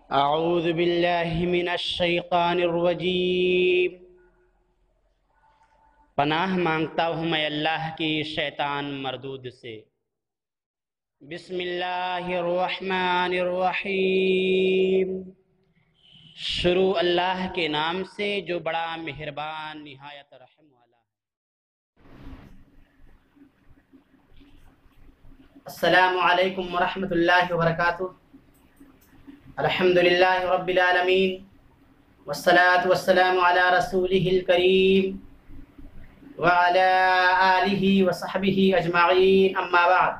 اعوذ باللہ من الشیطان الرجیم۔ پناہ مانگتا ہوں میں اللہ کی شیطان مردود سے۔ بسم اللہ الرحمن الرحیم۔ شروع اللہ کے نام سے جو بڑا مہربان نہایت رحم والا ہے۔ السلام علیکم ورحمۃ اللہ وبرکاتہ۔ الحمدللہ رب العالمین والصلاة والسلام علی رسولہ الکریم وعلی آلہ وصحبہ اجمعین، اما بعد۔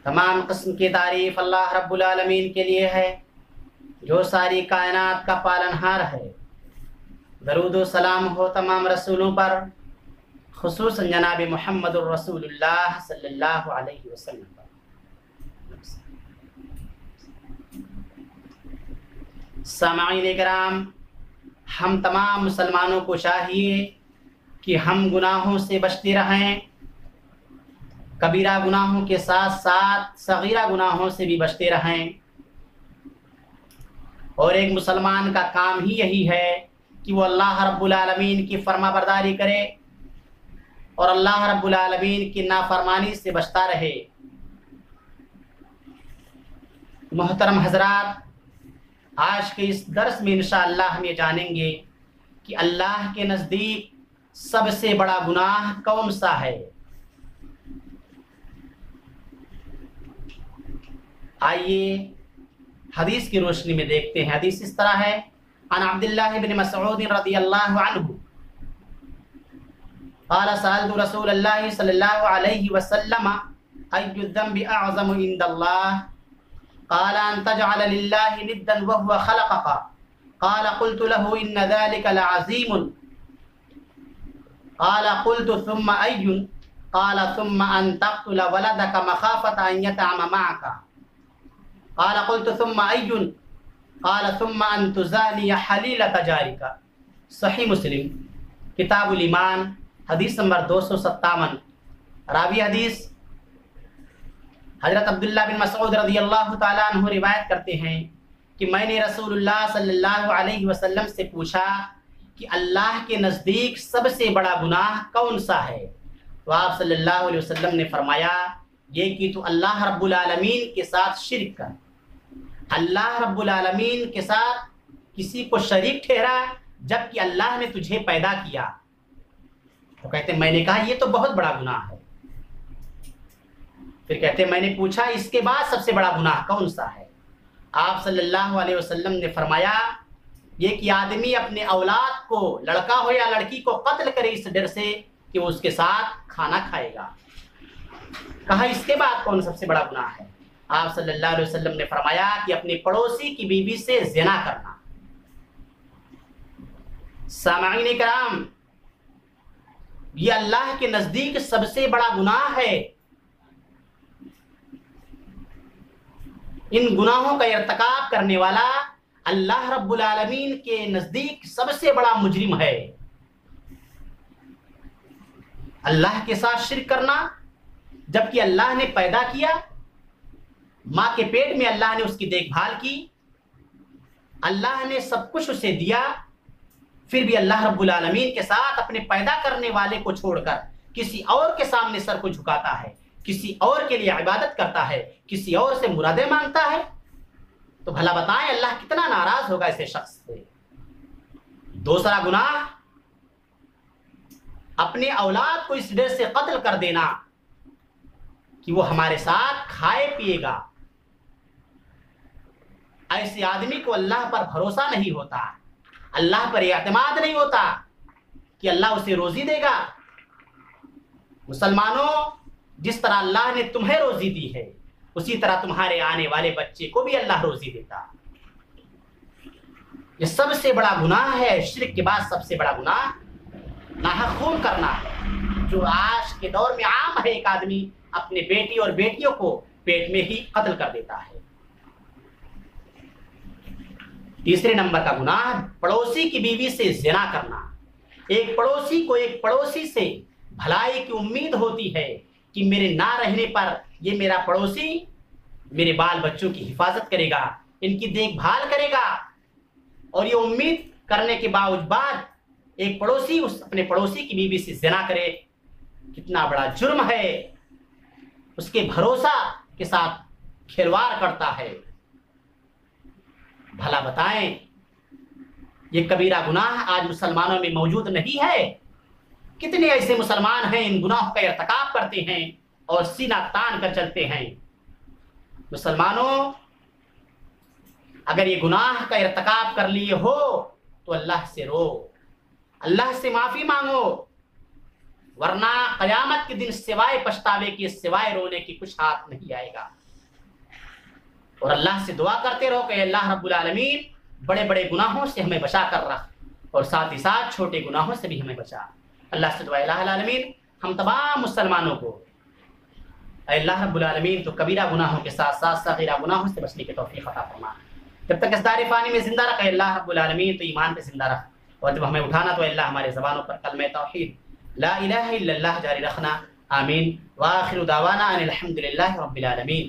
تمام قسم کی تعریف اللہ رب العالمین کے لیے ہے جو ساری کائنات کا پالنہار ہے۔ درود و سلام ہو تمام رسولوں پر، خصوصاً جناب محمد الرسول اللہ صلی اللہ علیہ وسلم پر۔ سامعین کرام، ہم تمام مسلمانوں کو چاہیے کہ ہم گناہوں سے بچتے رہیں، کبیرہ گناہوں کے ساتھ ساتھ صغیرہ گناہوں سے بھی بچتے رہیں۔ اور ایک مسلمان کا کام ہی یہی ہے کہ وہ اللہ رب العالمین کی فرما برداری کرے اور اللہ رب العالمین کی نافرمانی سے بچتا رہے۔ محترم حضرات، آج کے اس درس میں انشاءاللہ ہم یہ جانیں گے کہ اللہ کے نزدیک سب سے بڑا گناہ کون سا ہے۔ آئیے حدیث کی روشنی میں دیکھتے ہیں۔ حدیث اس طرح ہے، عن عبداللہ بن مسعود رضی اللہ عنہ قال سألت رسول اللہ صلی اللہ علیہ وسلم ای الذنب اعظم عند اللہ قال ان تجعل للہ ندا وهو خلقك قال قلت له ان ذلك لعظیم قال قلت ثم ای قال ثم ان تقتل ولدك مخافة ان يطعم معك قال قلت ثم ای قال ثم ان تزانی حلیلة جارك۔ صحیح مسلم کتاب الایمان حدیث نمبر 257۔ راوی حدیث حضرت عبداللہ بن مسعود رضی اللہ تعالیٰ عنہ روایت کرتے ہیں کہ میں نے رسول اللہ صلی اللہ علیہ وسلم سے پوچھا کہ اللہ کے نزدیک سب سے بڑا گناہ کون سا ہے؟ تو آپ صلی اللہ علیہ وسلم نے فرمایا، یہ کہ تو اللہ رب العالمین کے ساتھ شرک کر، اللہ رب العالمین کے ساتھ کسی کو شریک ٹھہرا جبکہ اللہ نے تجھے پیدا کیا۔ تو کہتے ہیں میں نے کہا یہ تو بہت بڑا گناہ ہے۔ پھر کہتے ہیں میں نے پوچھا اس کے بعد سب سے بڑا گناہ کون سا ہے؟ آپ صلی اللہ علیہ وسلم نے فرمایا، یہ کہ آدمی اپنے اولاد کو، لڑکا ہو یا لڑکی کو، قتل کرے اس ڈر سے کہ وہ اس کے ساتھ کھانا کھائے گا۔ کہا اس کے بعد کون سب سے بڑا گناہ ہے؟ آپ صلی اللہ علیہ وسلم نے فرمایا کہ اپنے پڑوسی کی بیوی سے زنا کرنا۔ سامعین کرام، یہ اللہ کے نزدیک سب سے بڑا گناہ ہے۔ ان گناہوں کا ارتکاب کرنے والا اللہ رب العالمین کے نزدیک سب سے بڑا مجرم ہے۔ اللہ کے ساتھ شرک کرنا جبکہ اللہ نے پیدا کیا، ماں کے پیٹ میں اللہ نے اس کی دیکھ بھال کی، اللہ نے سب کچھ اسے دیا، پھر بھی اللہ رب العالمین کے ساتھ اپنے پیدا کرنے والے کو چھوڑ کر کسی اور کے سامنے سر کو جھکاتا ہے، کسی اور کے لیے عبادت کرتا ہے، کسی اور سے مرادیں مانگتا ہے، تو بھلا بتائیں اللہ کتنا ناراض ہوگا ایسے شخص سے۔ دوسرا گناہ، اپنے اولاد کو اس ڈر سے قتل کر دینا کہ وہ ہمارے ساتھ کھائے پیے گا۔ ایسے آدمی کو اللہ پر بھروسہ نہیں ہوتا، اللہ پر اعتماد نہیں ہوتا کہ اللہ اسے روزی دے گا۔ مسلمانوں، جس طرح اللہ نے تمہیں روزی دی ہے اسی طرح تمہارے آنے والے بچے کو بھی اللہ روزی دیتا۔ یہ سب سے بڑا گناہ ہے، شرک کے بعد سب سے بڑا گناہ ناحق خون کرنا ہے، جو آج کے دور میں عام ہے۔ ایک آدمی اپنے بیٹی اور بیٹیوں کو پیٹ میں ہی قتل کر دیتا ہے۔ تیسرے نمبر کا گناہ، پڑوسی کی بیوی سے زنا کرنا۔ ایک پڑوسی کو ایک پڑوسی سے بھلائی کی امید ہوتی ہے کہ میرے نہ رہنے پر یہ میرا پڑوسی میرے بال بچوں کی حفاظت کرے گا، ان کی دیکھ بھال کرے گا، اور یہ امید کرنے کے باوجود ایک پڑوسی اپنے پڑوسی کی بیوی سے زنا کرے، کتنا بڑا جرم ہے، اس کے بھروسہ کے ساتھ کھلواڑ کرتا ہے۔ بھلا بتائیں یہ کبیرہ گناہ آج مسلمانوں میں موجود نہیں ہے؟ کتنے ایسے مسلمان ہیں ان گناہوں کا ارتکاب کرتے ہیں اور سینہ تان کر چلتے ہیں؟ مسلمانوں، اگر یہ گناہ کا ارتکاب کر لیے ہو تو اللہ سے رو، اللہ سے معافی مانگو، ورنہ قیامت کے دن سوائے پچھتاوے کی، سوائے رونے کی کچھ ہاتھ نہیں آئے گا۔ اور اللہ سے دعا کرتے رہو کہ اللہ رب العالمین بڑے بڑے گناہوں سے ہمیں بچا کر رکھ، اور ساتھ ہی ساتھ چھوٹے گناہوں سے بھی ہمیں بچا۔ اللہ سے دعا الہ العالمین ہم تمام مسلمانوں کو، اے اللہ رب العالمین تو کبیرہ گناہوں کے ساتھ ساتھ صغیرہ گناہوں سے بچنے کی توفیق عطا فرما۔ جب تک اس دار فانی میں زندہ رکھ اے اللہ رب العالمین تو ایمان پہ زندہ رکھ، اور جب ہمیں اٹھانا تو اے اللہ ہمارے زبانوں پر کلمہ توحید لا الہ الا اللہ جاری رکھنا۔ آمین۔ وآخر دعوانا ان الحمد للہ رب العالمین۔